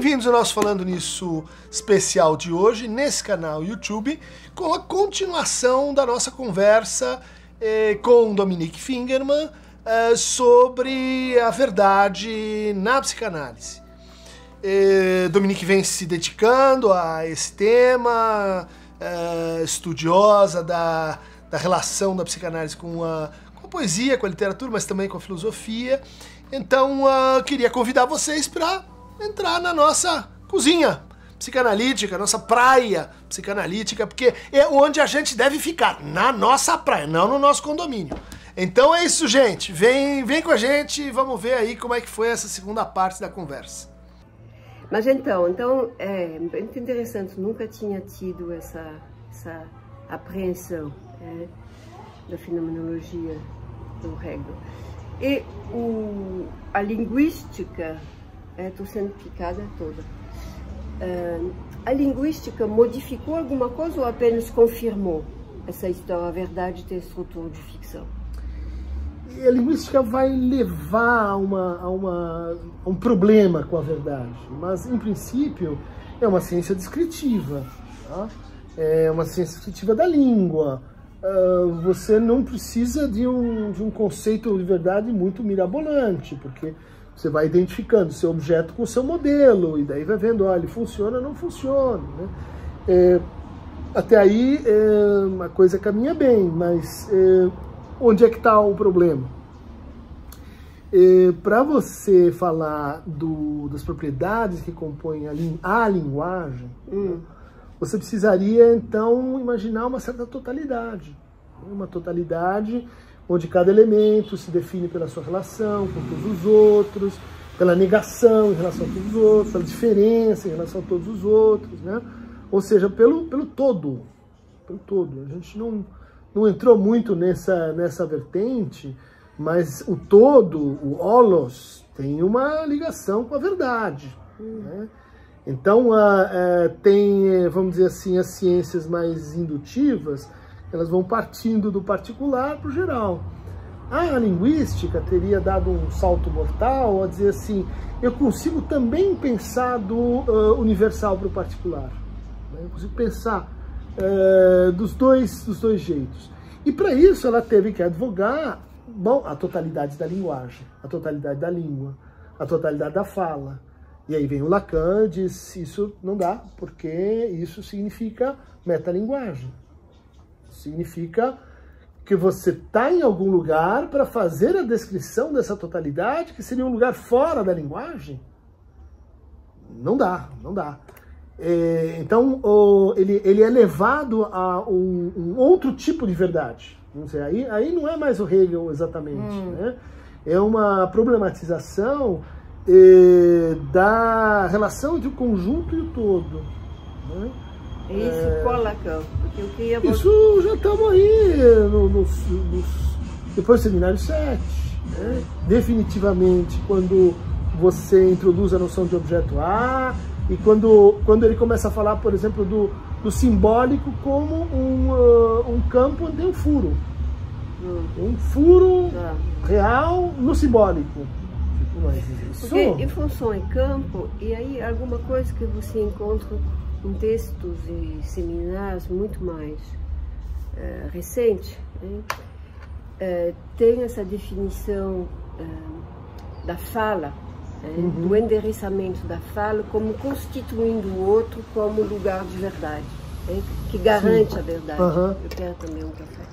Bem-vindos ao nosso Falando Nisso especial de hoje, nesse canal YouTube, com a continuação da nossa conversa com Dominique Fingerman sobre a verdade na psicanálise. Dominique vem se dedicando a esse tema, estudiosa da relação da psicanálise com a poesia, com a literatura, mas também com a filosofia. Então, queria convidar vocês para entrar na nossa cozinha psicanalítica, nossa praia psicanalítica, porque é onde a gente deve ficar, na nossa praia, não no nosso condomínio. Então é isso, gente. Vem com a gente e vamos ver aí como é que foi essa segunda parte da conversa. Mas então é muito interessante, nunca tinha tido essa apreensão da fenomenologia do Hegel. E a linguística, estou sendo picada toda, a linguística modificou alguma coisa ou apenas confirmou essa história, a verdade ter estrutura de ficção? E a linguística vai levar a um problema com a verdade, mas em princípio é uma ciência descritiva, tá? É uma ciência descritiva da língua. Você não precisa de um conceito de verdade muito mirabolante, porque você vai identificando seu objeto com o seu modelo, e daí vai vendo, olha, ele funciona ou não funciona, né? Até aí a coisa caminha bem, mas onde é que está o problema? Para você falar das propriedades que compõem a linguagem, você precisaria, então, imaginar uma certa totalidade. Uma totalidade onde cada elemento se define pela sua relação com todos os outros, pela negação em relação a todos os outros, pela diferença em relação a todos os outros, né? Ou seja, pelo todo. Pelo todo. A gente não entrou muito nessa vertente, mas o todo, o holos, tem uma ligação com a verdade, né? Então, tem, vamos dizer assim, as ciências mais indutivas, elas vão partindo do particular para o geral. A linguística teria dado um salto mortal a dizer assim, eu consigo também pensar do universal para o particular, né? Eu consigo pensar dos dois jeitos. E para isso ela teve que advogar, bom, a totalidade da linguagem, a totalidade da língua, a totalidade da fala. E aí vem o Lacan e diz, isso não dá, porque isso significa metalinguagem. Significa que você está em algum lugar para fazer a descrição dessa totalidade, que seria um lugar fora da linguagem. Não dá, não dá. Então, ele é levado a um outro tipo de verdade. Não sei, aí não é mais o Hegel exatamente, né? É uma problematização da relação entre o conjunto e o todo, né? Isso com Lacan, porque eu queria... Isso já estamos aí depois do seminário 7, né? Definitivamente, quando você introduz a noção de objeto A, e quando ele começa a falar, por exemplo, do simbólico como um campo onde tem um furo. Um furo real no simbólico. Porque informação é campo, e aí alguma coisa que você encontra em textos e seminários muito mais recente, né? Tem essa definição da fala, do endereçamento da fala como constituindo o outro como lugar de verdade, né? Que garante a verdade. Eu quero também um café.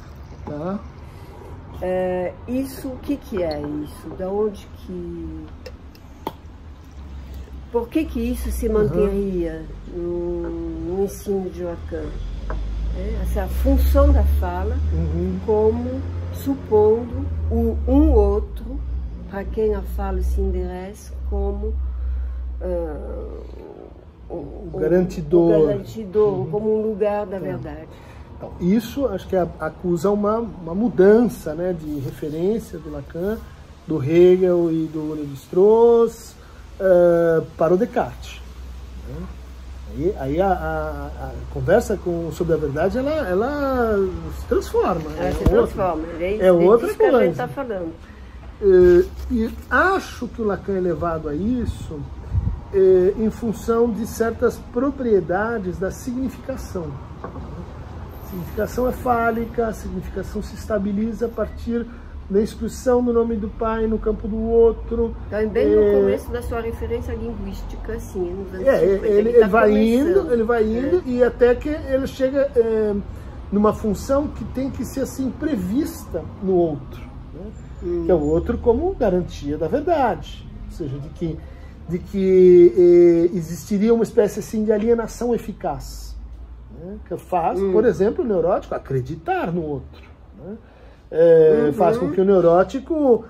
Isso, o que é isso? Da onde que... Por que isso se manteria no ensino de Lacan? Essa função da fala como supondo um outro para quem a fala se endereça como o garantidor, como um lugar da verdade. Então, isso acho que acusa uma mudança, né, de referência do Lacan, do Hegel e do Lévi-Strauss para o Descartes, né? Aí a conversa sobre a verdade ela se transforma. Ela se transforma. É outra coisa. Que a gente está falando. E acho que o Lacan é levado a isso em função de certas propriedades da significação. A significação é fálica, a significação se estabiliza a partir da inscrição do nome do pai no campo do outro. Também no começo da sua referência linguística, assim, nos anos 50. Ele vai indo e até que ele chega numa função que tem que ser assim prevista no outro, né? Que é o outro como garantia da verdade, ou seja, de que existiria uma espécie assim de alienação eficaz, né? Que faz, por exemplo, o neurótico acreditar no outro, né? Faz com que o neurótico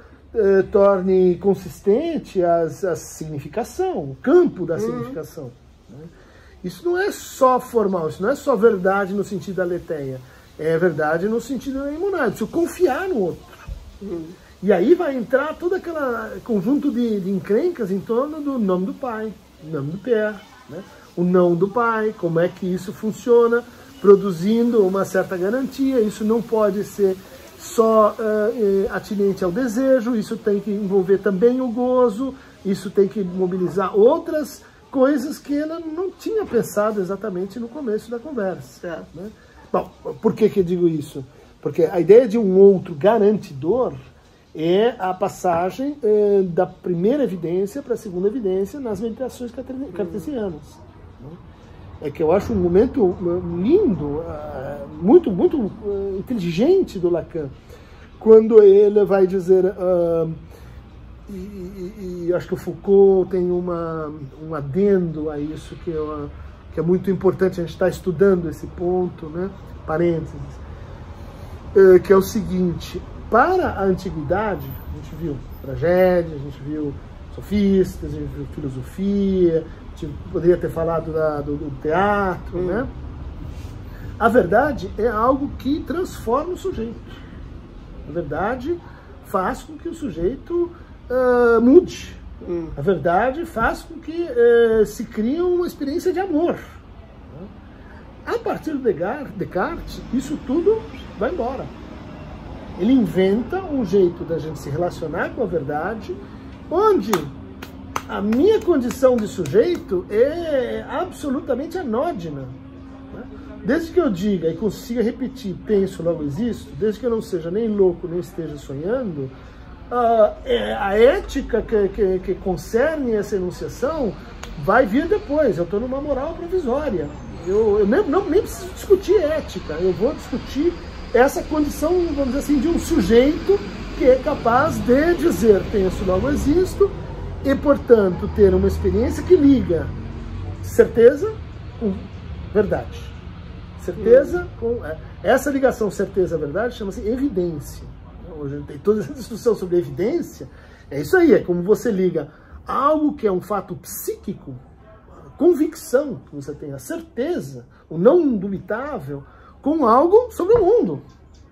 torne consistente a significação, o campo da significação, né? Isso não é só formal, isso não é só verdade no sentido da aletheia, é verdade no sentido da imunidade, preciso confiar no outro. E aí vai entrar todo aquele conjunto de encrencas em torno do nome do pai, o nome do pé, né? O não do pai, como é que isso funciona, produzindo uma certa garantia. Isso não pode ser só atinente ao desejo, isso tem que envolver também o gozo, isso tem que mobilizar outras coisas que ela não tinha pensado exatamente no começo da conversa, né? Bom, por que eu digo isso? Porque a ideia de um outro garantidor é a passagem da primeira evidência para a segunda evidência nas meditações cartesianas, né? É que eu acho um momento lindo, muito inteligente do Lacan, quando ele vai dizer, e acho que o Foucault tem um adendo a isso, que é muito importante, a gente está estudando esse ponto, né? Parênteses, que é o seguinte: para a antiguidade, a gente viu tragédia, a gente viu sofistas, a gente viu filosofia, a gente poderia ter falado do teatro, né? A verdade é algo que transforma o sujeito. A verdade faz com que o sujeito mude. A verdade faz com que se crie uma experiência de amor. A partir do Descartes, isso tudo vai embora. Ele inventa um jeito da gente se relacionar com a verdade, onde a minha condição de sujeito é absolutamente anódina. Desde que eu diga e consiga repetir, penso, logo existo, desde que eu não seja nem louco, nem esteja sonhando, a ética que concerne essa enunciação vai vir depois. Eu estou numa moral provisória. Eu nem preciso discutir ética, eu vou discutir essa condição, vamos dizer assim, de um sujeito que é capaz de dizer, penso, logo existo, e, portanto, ter uma experiência que liga certeza com verdade. Certeza com... Essa ligação certeza-verdade chama-se evidência. Hoje a gente tem toda essa discussão sobre evidência. É isso aí, é como você liga algo que é um fato psíquico, a convicção que você tem, a certeza, o não indubitável, com algo sobre o mundo.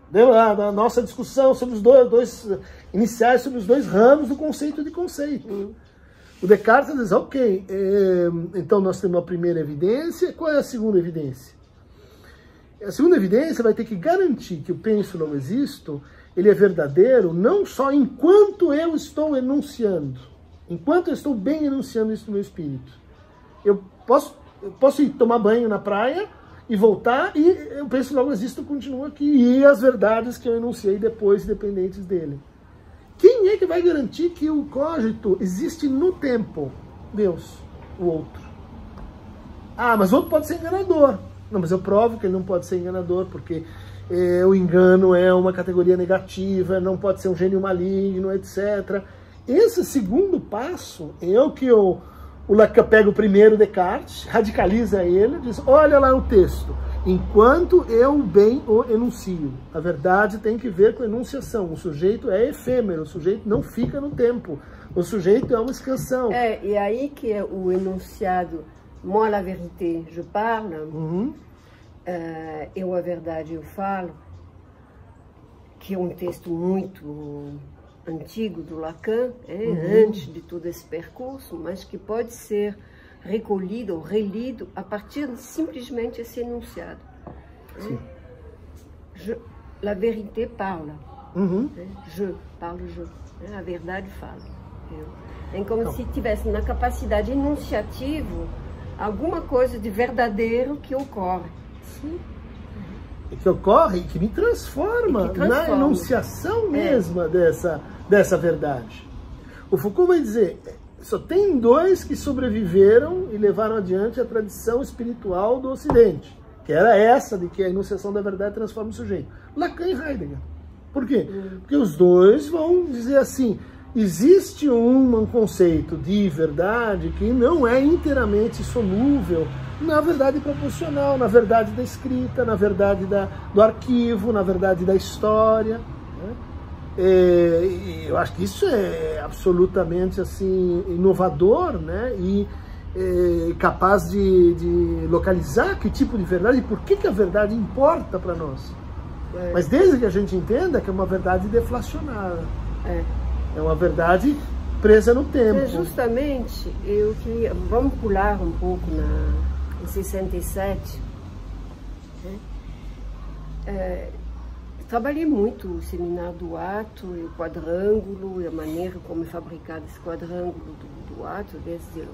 Da nossa discussão sobre os dois iniciais, sobre os dois ramos do conceito de conceito. O Descartes diz, ok, então nós temos a primeira evidência, qual é a segunda evidência? A segunda evidência vai ter que garantir que o penso não existo, ele é verdadeiro, não só enquanto eu estou enunciando, enquanto eu estou bem enunciando isso no meu espírito. Eu posso ir tomar banho na praia e voltar, e eu penso logo existo, continua aqui, e as verdades que eu enunciei depois, dependentes dele. Quem é que vai garantir que o cogito existe no tempo? Deus, o outro. Ah, mas o outro pode ser enganador. Não, mas eu provo que ele não pode ser enganador, porque o engano é uma categoria negativa, não pode ser um gênio maligno, etc. Esse segundo passo é o que o Lacan pega o primeiro Descartes, radicaliza ele, diz, olha lá o texto, enquanto eu bem o enuncio. A verdade tem que ver com a enunciação. O sujeito é efêmero, o sujeito não fica no tempo. O sujeito é uma escansão. E aí que é o enunciado, moi la vérité, je parle, eu a verdade eu falo, que é um texto muito antigo do Lacan, antes de todo esse percurso, mas que pode ser recolhido ou relido a partir de simplesmente esse enunciado. La vérité parle. Je parle, a verdade fala. É como se tivesse na capacidade enunciativa alguma coisa de verdadeiro que ocorre. Sim. E que ocorre e que me transforma, na enunciação mesma dessa verdade. O Foucault vai dizer, só tem dois que sobreviveram e levaram adiante a tradição espiritual do Ocidente, que era essa de que a enunciação da verdade transforma o sujeito. Lacan e Heidegger. Por quê? Porque os dois vão dizer assim, existe um conceito de verdade que não é inteiramente solúvel na verdade proporcional, na verdade da escrita, na verdade do arquivo, na verdade da história. Né? Eu acho que isso é absolutamente assim, inovador, né? E capaz de localizar que tipo de verdade e por que a verdade importa para nós. Mas desde que a gente entenda que é uma verdade deflacionada. É uma verdade presa no tempo. Justamente, eu queria... Vamos pular um pouco em 67. Né? Trabalhei muito o seminário do ato, e o quadrângulo, e a maneira como é fabricado esse quadrângulo do ato, desde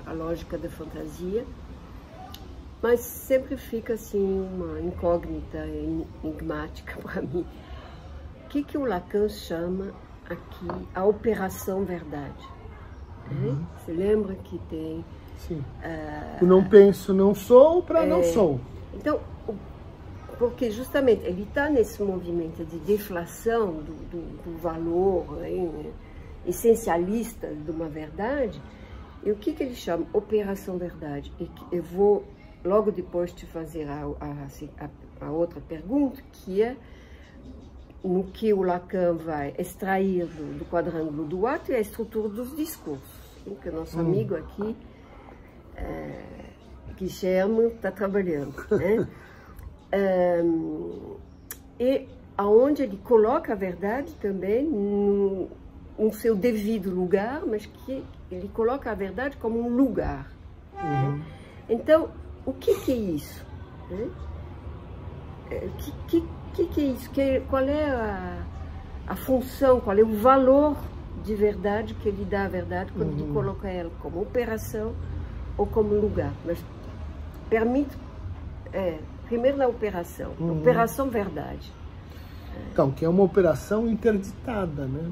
a lógica da fantasia. Mas sempre fica assim uma incógnita enigmática para mim. O que o Lacan chama aqui a operação verdade? Você lembra que tem... Sim. O não penso, não sou, para não sou. Então, porque justamente ele está nesse movimento de deflação do valor essencialista de uma verdade, e o que ele chama operação verdade? E eu vou logo depois te fazer a outra pergunta, que é no que o Lacan vai extrair do quadrângulo do ato e a estrutura dos discursos. Que o nosso amigo aqui, Guilherme, está trabalhando. Né? E aonde ele coloca a verdade também no seu devido lugar, mas que ele coloca a verdade como um lugar. Né? Então, o que é isso? Né? Que é isso? Qual é a função, qual é o valor de verdade que ele dá à verdade quando ele coloca ela como operação ou como lugar? Mas permite, primeiro na operação, operação verdade. Então, que é uma operação interditada, né?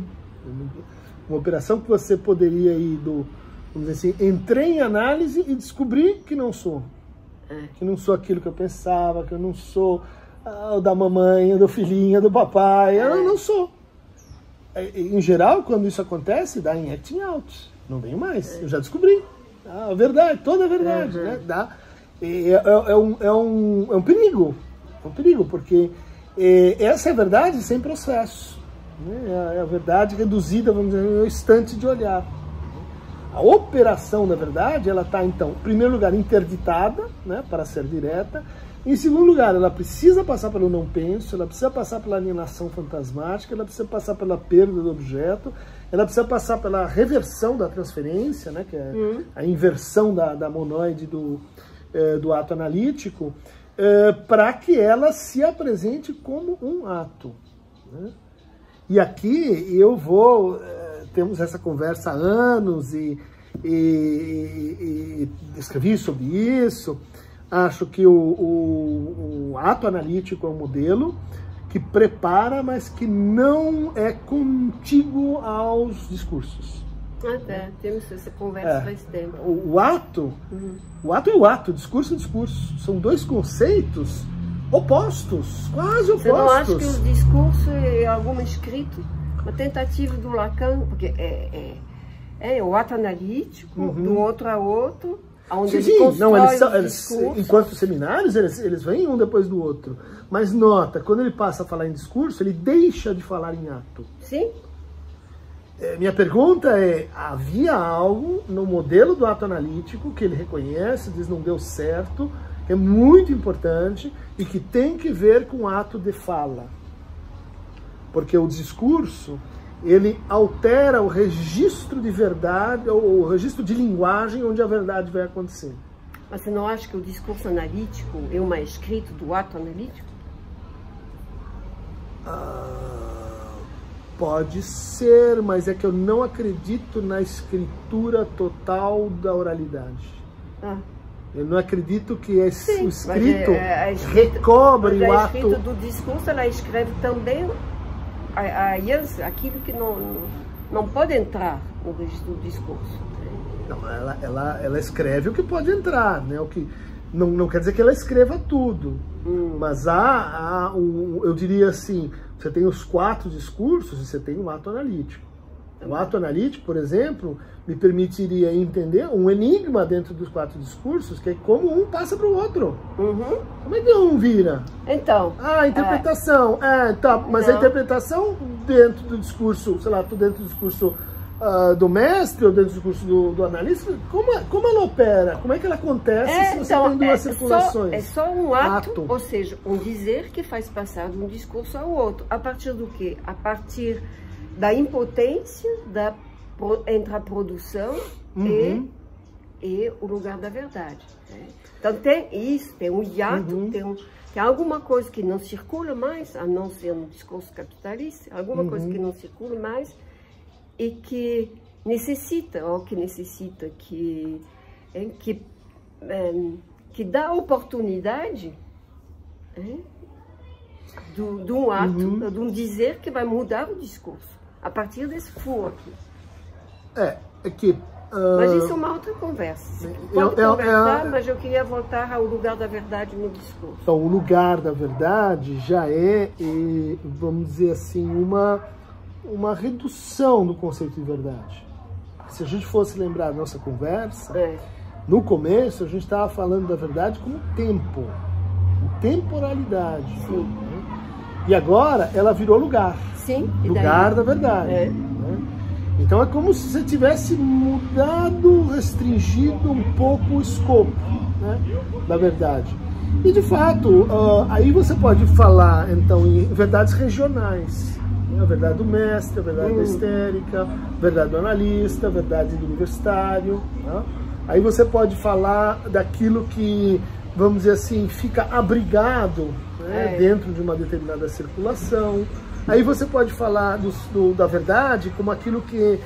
Uma operação que você poderia ir vamos dizer assim, entrei em análise e descobri que não sou. Que não sou aquilo que eu pensava, que eu não sou da mamãe, do filhinho, do papai, eu não sou. Em geral, quando isso acontece, dá em acting out, não venho mais, eu já descobri. A verdade, toda a verdade, né? É um perigo, porque essa é a verdade sem processo, né? É a verdade reduzida, vamos dizer, em um instante de olhar. A operação da verdade, ela está, então, em primeiro lugar, interditada, né, para ser direta. Em segundo lugar, ela precisa passar pelo não penso, ela precisa passar pela alienação fantasmática, ela precisa passar pela perda do objeto, ela precisa passar pela reversão da transferência, né, que é a inversão da monoide do ato analítico, para que ela se apresente como um ato. Né? E aqui temos essa conversa há anos e escrevi sobre isso. Acho que o ato analítico é um modelo que prepara, mas que não é contíguo aos discursos. Temos essa conversa faz tempo. O ato é o ato, o discurso é o discurso. São dois conceitos opostos, quase opostos. Você não acha que o discurso é algum escrito? Uma tentativa do Lacan, porque é o ato analítico, do outro a outro, onde ele constrói eles, enquanto seminários, eles vêm um depois do outro. Mas nota, quando ele passa a falar em discurso, ele deixa de falar em ato. Sim. Minha pergunta é, havia algo no modelo do ato analítico que ele reconhece, diz não deu certo, que é muito importante e que tem que ver com o ato de fala. Porque o discurso, ele altera o registro de verdade, ou o registro de linguagem onde a verdade vai acontecer. Mas você não acha que o discurso analítico é uma escrita do ato analítico? Pode ser, mas é que eu não acredito na escritura total da oralidade. Eu não acredito que o escrito recobre o ato... A escrita do discurso, ela escreve também aquilo que não pode entrar no registro do discurso. Não, ela escreve o que pode entrar, né? O que não quer dizer que ela escreva tudo, mas eu diria assim, você tem os 4 discursos e você tem um ato analítico. O ato analítico, por exemplo, me permitiria entender um enigma dentro dos 4 discursos, que é como um passa para o outro. Como é que um vira? Então... a interpretação. Tá, mas a interpretação dentro do discurso, sei lá, dentro do discurso do mestre ou dentro do discurso do analista, como ela opera? Como é que ela acontece se você tem 2 circulações? É só um ato, ou seja, um dizer que faz passar de um discurso ao outro. A partir do quê? A partir da impotência entre a produção e o lugar da verdade. Né? Então tem isso, tem um hiato, tem alguma coisa que não circula mais, a não ser no discurso capitalista, alguma coisa que não circula mais e que necessita, que dá oportunidade de um ato, de um dizer que vai mudar o discurso. A partir desse furo aqui. Mas isso é uma outra conversa. Pode conversar, mas eu queria voltar ao lugar da verdade no discurso. Então, o lugar da verdade já é, vamos dizer assim, uma redução do conceito de verdade. Se a gente fosse lembrar da nossa conversa, no começo a gente estava falando da verdade como tempo, temporalidade. Sim. Né? E agora ela virou lugar. Sim. Lugar da verdade. Né? Então é como se você tivesse mudado, restringido um pouco o escopo, né, da verdade. E de fato, aí você pode falar então em verdades regionais. A verdade do mestre, a verdade da histérica, a verdade do analista, a verdade do universitário. Né? Aí você pode falar daquilo que, vamos dizer assim, fica abrigado, né, dentro de uma determinada circulação. Aí você pode falar da verdade como aquilo que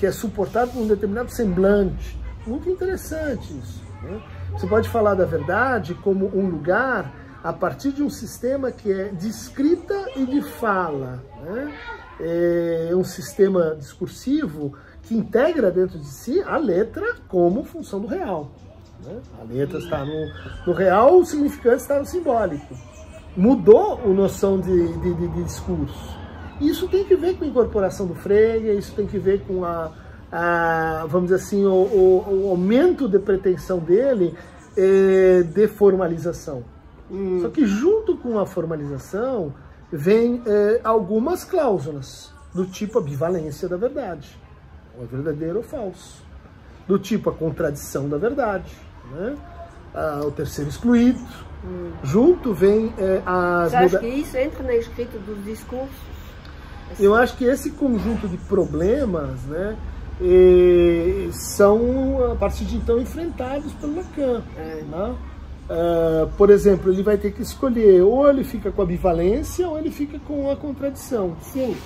é suportado por um determinado semblante. Muito interessante isso. Né? Você pode falar da verdade como um lugar a partir de um sistema que é de escrita e de fala. Né? É um sistema discursivo que integra dentro de si a letra como função do real. Né? A letra está no real, o significante está no simbólico. Mudou a noção de discurso. Isso tem que ver com a incorporação do Frege, isso tem que ver com vamos dizer assim, o aumento de pretensão dele de formalização. Só que junto com a formalização vem algumas cláusulas, do tipo a bivalência da verdade, ou é verdadeiro ou falso, do tipo a contradição da verdade, né? O terceiro excluído. Junto vem Você acha que isso entra na escrita dos discursos? Eu acho que esse conjunto de problemas, né, são a partir de então enfrentados pelo Lacan. Né? Por exemplo, ele vai ter que escolher, ou ele fica com a bivalência ou ele fica com a contradição. Sim.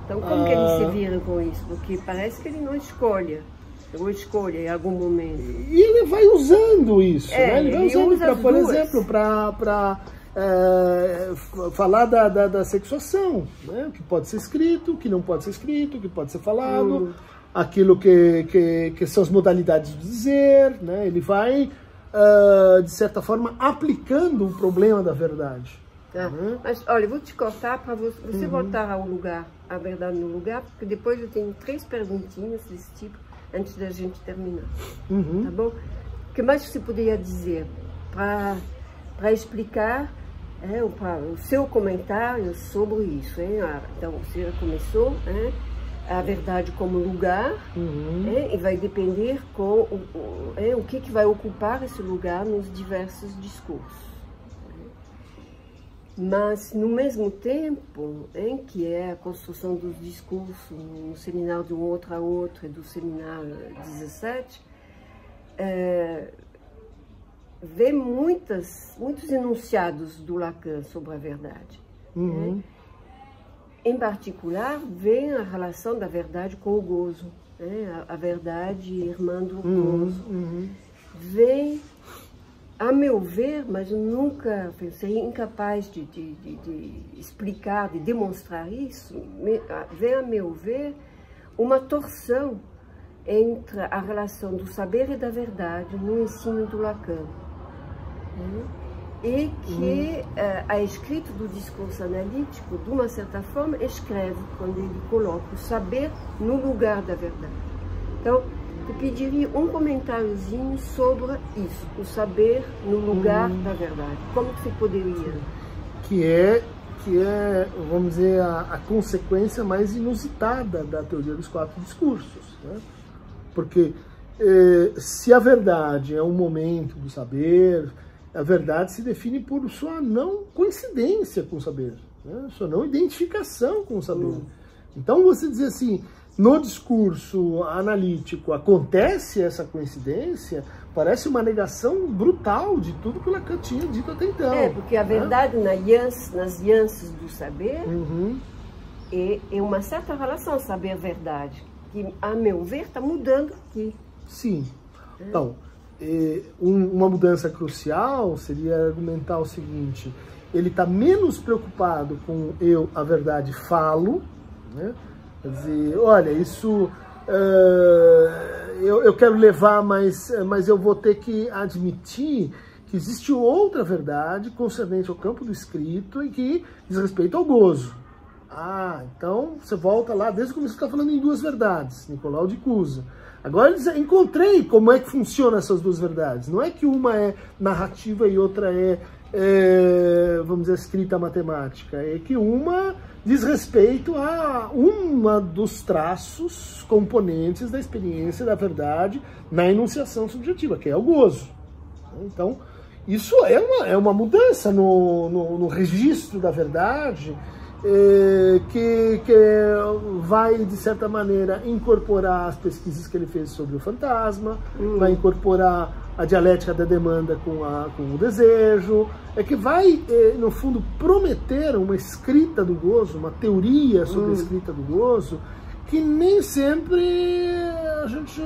Então como que ele se vira com isso? Porque parece que ele não escolhe. Ou escolha em algum momento. E ele vai usando isso, né? Ele vai usando, por exemplo, para falar da sexuação, né? O que pode ser escrito, o que não pode ser escrito, o que pode ser falado, aquilo que são as modalidades do dizer, né? Ele vai, de certa forma, aplicando o problema da verdade. Né? Mas, olha, eu vou te cortar para você voltar ao lugar, a verdade no lugar, porque depois eu tenho 3 perguntinhas desse tipo, antes da gente terminar, tá bom? O que mais você poderia dizer para explicar o seu comentário sobre isso? Então, você já começou, a verdade como lugar, e vai depender com o que vai ocupar esse lugar nos diversos discursos. Mas, no mesmo tempo, que é a construção dos discursos no seminário de um outro a outro e do seminário 17, vê muitos enunciados do Lacan sobre a verdade. em particular, vem a relação da verdade com o gozo, né? A verdade irmã do gozo. Vem, a meu ver, mas eu nunca pensei incapaz de explicar, de demonstrar isso, vem, a meu ver, uma torção entre a relação do saber e da verdade no ensino do Lacan. Né? E que a escrita do discurso analítico, de uma certa forma, escreve quando ele coloca o saber no lugar da verdade. Então, eu pediria um comentáriozinho sobre isso, o saber no lugar da verdade. Como que você poderia? Que é, vamos dizer, a consequência mais inusitada da teoria dos 4 discursos. Né? Porque se a verdade é um momento do saber, a verdade se define por sua não coincidência com o saber, né? Sua não identificação com o saber. Então, você dizer assim, no discurso analítico acontece essa coincidência, parece uma negação brutal de tudo que Lacan tinha dito até então. Porque a verdade, nas nuances do saber, é uma certa relação saber-verdade, que, a meu ver, está mudando aqui. Sim. Então, uma mudança crucial seria argumentar o seguinte: ele está menos preocupado com a verdade, falo, né? Quer dizer, olha, isso eu quero levar, mas eu vou ter que admitir que existe outra verdade concernente ao campo do escrito e que diz respeito ao gozo. Então você volta lá, desde o começo você está falando em 2 verdades, Nicolau de Cusa. Agora encontrei como é que funcionam essas 2 verdades. Não é que uma é narrativa e outra vamos dizer, escrita matemática. É que uma diz respeito a uma dos traços componentes da experiência da verdade na enunciação subjetiva, que é o gozo. Então, isso é uma mudança no registro da verdade, que vai, de certa maneira, incorporar as pesquisas que ele fez sobre o fantasma, vai incorporar a dialética da demanda com o desejo, que vai, no fundo, prometer uma escrita do gozo, uma teoria sobre a escrita do gozo, que nem sempre a gente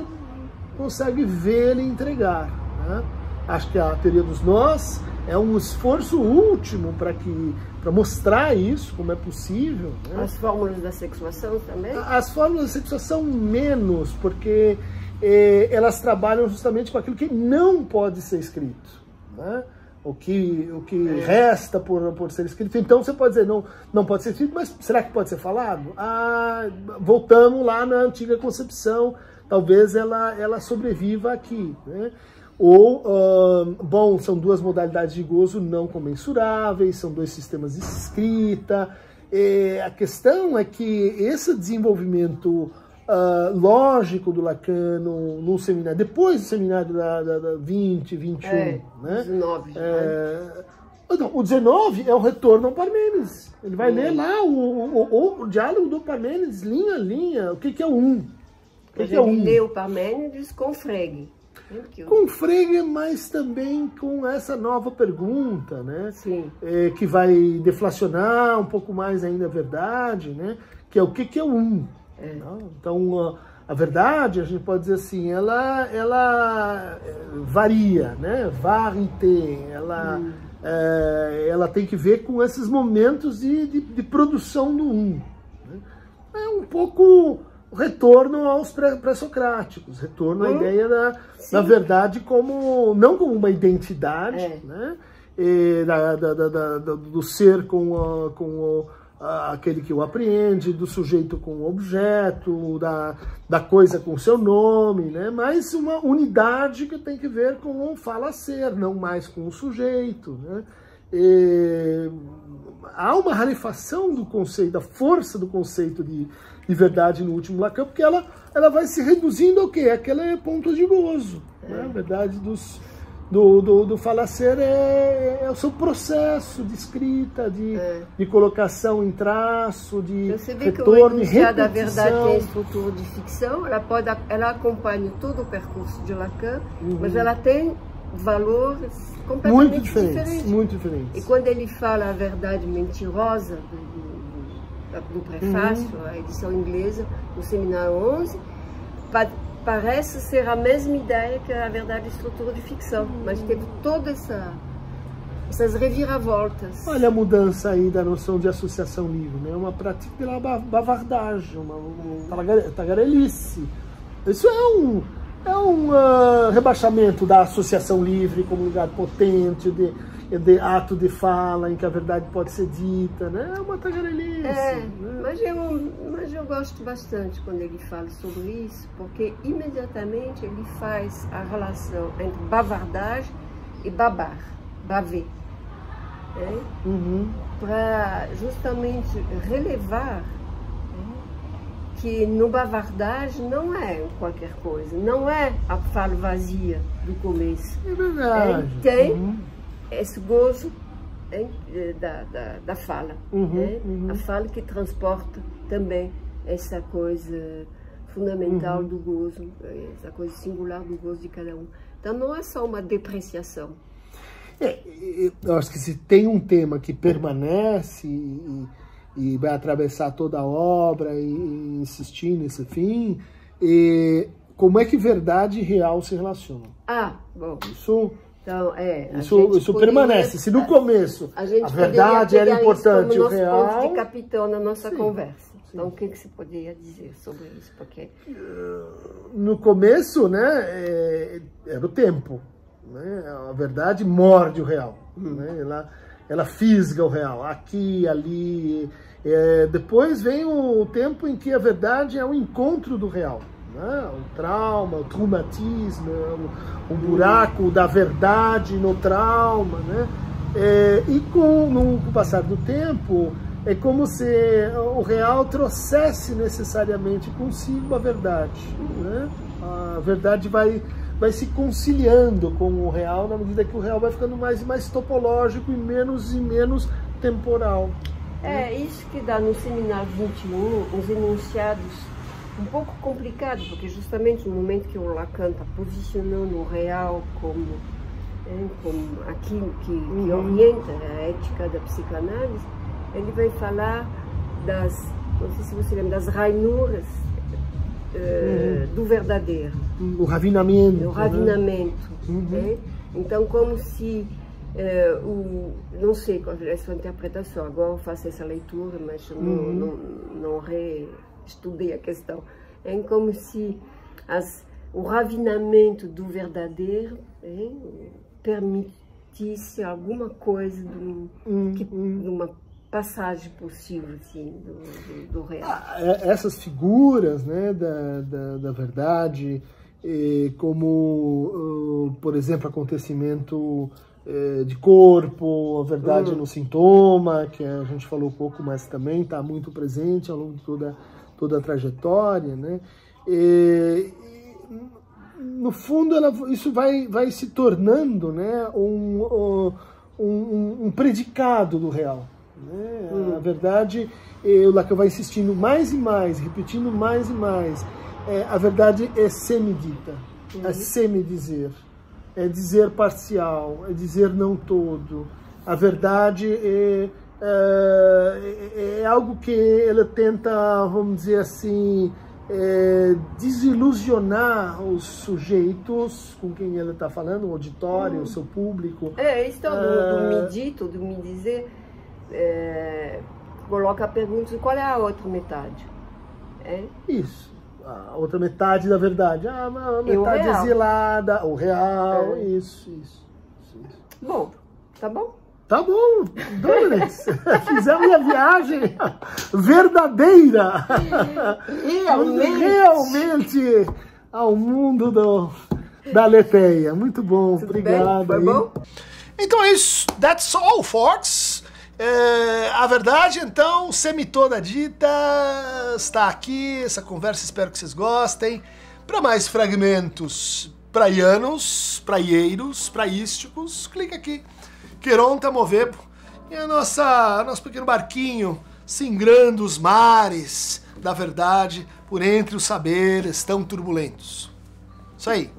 consegue ver ele entregar, né? Acho que a teoria dos nós é um esforço último para mostrar isso, como é possível. Né? As fórmulas da sexuação também? As fórmulas da sexuação menos, porque elas trabalham justamente com aquilo que não pode ser escrito, né? O que resta por ser escrito. Então você pode dizer, não pode ser escrito, mas será que pode ser falado? Voltamos lá na antiga concepção, talvez ela sobreviva aqui, né? Ou, são 2 modalidades de gozo não comensuráveis, são 2 sistemas de escrita. A questão é que esse desenvolvimento lógico do Lacan no seminário, depois do seminário da 20, 21, né? 19. O 19 é o retorno ao Parmênides. Ele vai ler lá o diálogo do Parmênides, linha a linha, o que é o um. Ele lê o Parmênides com Frege. Com Frege, mas também com essa nova pergunta, né? Sim. Que vai deflacionar um pouco mais ainda a verdade, né? Que é o que é o um. Então, a verdade, a gente pode dizer assim, ela varia, né? Varité, ela tem que ver com esses momentos de produção do um. Né? É um pouco retorno aos pré-socráticos, retorno à ideia da verdade não como uma identidade, né? Do ser com aquele que o apreende, do sujeito com o objeto, da coisa com o seu nome, né? Mas uma unidade que tem que ver com o fala-ser, não mais com o sujeito, né? Há uma rarefação do conceito, da força do conceito de verdade no último Lacan, porque ela vai se reduzindo ao quê? Aquele ponto de gozo. Né? A verdade do falacer é o seu processo de escrita, de colocação em traço, de você vê retorno e repetição. Da verdade tem estrutura de ficção, ela acompanha todo o percurso de Lacan, mas ela tem valores completamente diferentes. Muito diferentes. E quando ele fala a verdade mentirosa do prefácio, a edição inglesa, no seminário 11, parece ser a mesma ideia que a verdade estrutura de ficção, mas teve todas essas reviravoltas. Olha a mudança aí da noção de associação livre, né? Uma prática de bavardagem, uma tagarelice. Isso é um rebaixamento da associação livre como lugar potente, de ato de fala em que a verdade pode ser dita, né? É uma tagarelice. Né? Mas eu gosto bastante quando ele fala sobre isso, porque imediatamente ele faz a relação entre bavardagem e babar, baver. Para justamente relevar que no bavardagem não é qualquer coisa, não é a fala vazia do começo. É verdade. Tem esse gozo da fala. A fala que transporta também essa coisa fundamental do gozo, essa coisa singular do gozo de cada um. Então não é só uma depreciação. Eu acho que se tem um tema que permanece e vai atravessar toda a obra e insistir nesse fim, como é que verdade e real se relacionam? Bom. Isso permanece. Se no começo a verdade era importante, o real... ponto de capitão na nossa conversa. Então, o que você poderia dizer sobre isso? Porque... No começo, né, era o tempo. Né? A verdade morde o real. Né? Ela fisga o real, aqui, ali. Depois vem o tempo em que a verdade é o encontro do real. Né? O trauma, o traumatismo, o buraco da verdade no trauma. Né? E no passar do tempo, é como se o real trouxesse necessariamente consigo a verdade. Né? A verdade vai se conciliando com o real na medida que o real vai ficando mais e mais topológico e menos temporal. Isso que dá no seminário 21 os enunciados um pouco complicados, porque justamente no momento que o Lacan está posicionando o real como aquilo que orienta a ética da psicanálise, ele vai falar não sei se você lembra, das ranuras do verdadeiro. O ravinamento. O ravinamento. Né? Então, como se, não sei qual é a sua interpretação, agora eu faço essa leitura, mas não reestudei a questão. É como se o ravinamento do verdadeiro permitisse alguma coisa de uma passagem possível assim, do real. Essas figuras, né, da verdade, como, por exemplo, acontecimento de corpo, a verdade no sintoma, que a gente falou um pouco, mas também está muito presente ao longo de toda a trajetória, né? No fundo, isso vai se tornando, né, um predicado do real. Né? A verdade, o Lacan vai insistindo mais e mais, repetindo mais e mais. A verdade é semidita, é semidizer, é dizer parcial, é dizer não todo. A verdade é algo que ela tenta, vamos dizer assim, desilusionar os sujeitos com quem ela está falando, o auditório, o seu público. Isso do me dito, do me dizer, coloca a pergunta: qual é a outra metade? Isso. A outra metade da verdade. A metade exilada, o real. Isso. Bom, tá bom? Tá bom, Doris. Fizemos a viagem verdadeira. Realmente ao mundo da Aletheia. Muito bom, obrigado. Foi bom? Então é isso. That's all, folks. A verdade, então, semi-toda dita, está aqui, essa conversa, espero que vocês gostem. Para mais fragmentos praianos, praieiros, praísticos, clica aqui, Queronta Movebo, e nosso pequeno barquinho singrando os mares da verdade por entre os saberes tão turbulentos. Isso aí.